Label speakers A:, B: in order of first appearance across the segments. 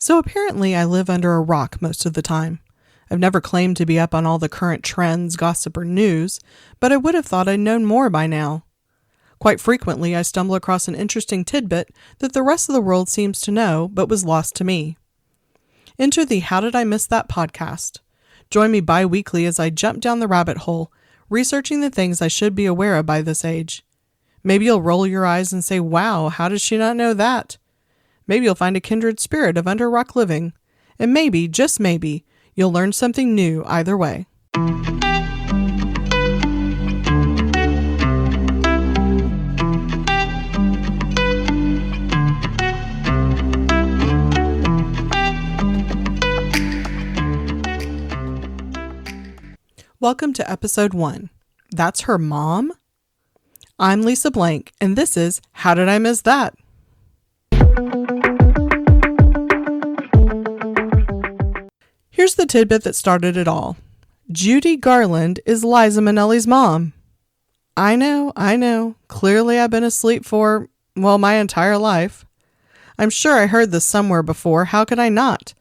A: So apparently I live under a rock most of the time. I've never claimed to be up on all the current trends, gossip, or news, but I would have thought I'd known more by now. Quite frequently, I stumble across an interesting tidbit that the rest of the world seems to know, but was lost to me. Enter the How Did I Miss That podcast. Join me bi-weekly as I jump down the rabbit hole, researching the things I should be aware of by this age. Maybe you'll roll your eyes and say, wow, how did she not know that? Maybe you'll find a kindred spirit of under rock living. And maybe, just maybe, you'll learn something new either way. Welcome to episode 1. That's her mom? I'm Lisa Blank, and this is How Did I Miss That? Here's the tidbit that started it all. Judy Garland is Liza Minnelli's mom. I know. Clearly I've been asleep for, my entire life. I'm sure I heard this somewhere before. How could I not?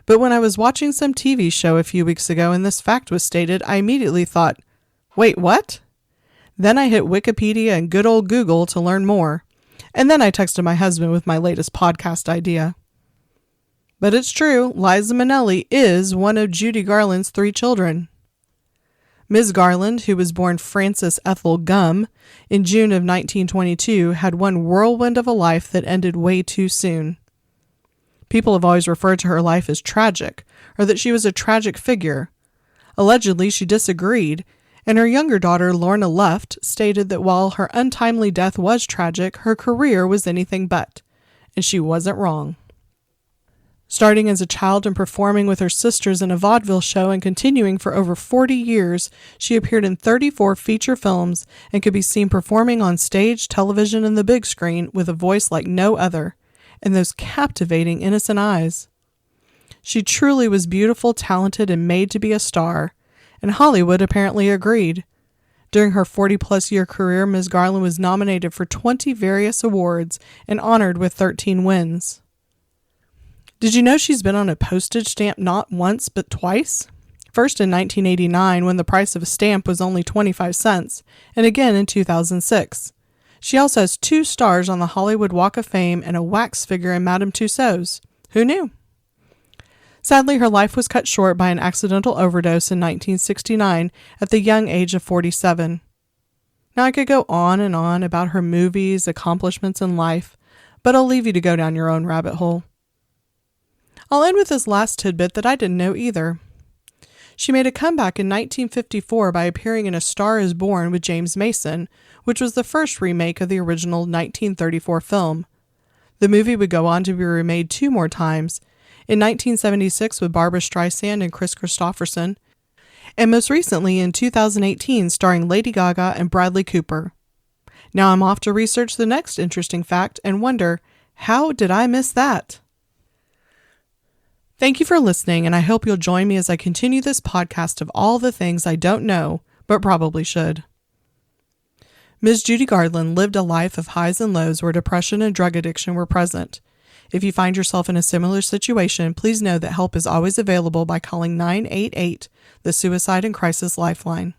A: But when I was watching some TV show a few weeks ago and this fact was stated, I immediately thought, wait, what? Then I hit Wikipedia and good old Google to learn more. And then I texted my husband with my latest podcast idea. But it's true, Liza Minnelli is one of Judy Garland's 3 children. Ms. Garland, who was born Frances Ethel Gumm in June of 1922, had one whirlwind of a life that ended way too soon. People have always referred to her life as tragic, or that she was a tragic figure. Allegedly, she disagreed, and her younger daughter, Lorna Luft, stated that while her untimely death was tragic, her career was anything but, and she wasn't wrong. Starting as a child and performing with her sisters in a vaudeville show and continuing for over 40 years, she appeared in 34 feature films and could be seen performing on stage, television, and the big screen with a voice like no other, and those captivating, innocent eyes. She truly was beautiful, talented, and made to be a star, and Hollywood apparently agreed. During her 40-plus year career, Ms. Garland was nominated for 20 various awards and honored with 13 wins. Did you know she's been on a postage stamp not once but twice? First in 1989 when the price of a stamp was only 25 cents, and again in 2006. She also has 2 stars on the Hollywood Walk of Fame and a wax figure in Madame Tussauds. Who knew? Sadly, her life was cut short by an accidental overdose in 1969 at the young age of 47. Now I could go on and on about her movies, accomplishments in life, but I'll leave you to go down your own rabbit hole. I'll end with this last tidbit that I didn't know either. She made a comeback in 1954 by appearing in A Star is Born with James Mason, which was the first remake of the original 1934 film. The movie would go on to be remade 2 more times, in 1976 with Barbra Streisand and Kris Kristofferson, and most recently in 2018 starring Lady Gaga and Bradley Cooper. Now I'm off to research the next interesting fact and wonder, how did I miss that? Thank you for listening, and I hope you'll join me as I continue this podcast of all the things I don't know, but probably should. Ms. Judy Garland lived a life of highs and lows where depression and drug addiction were present. If you find yourself in a similar situation, please know that help is always available by calling 988, the Suicide and Crisis Lifeline.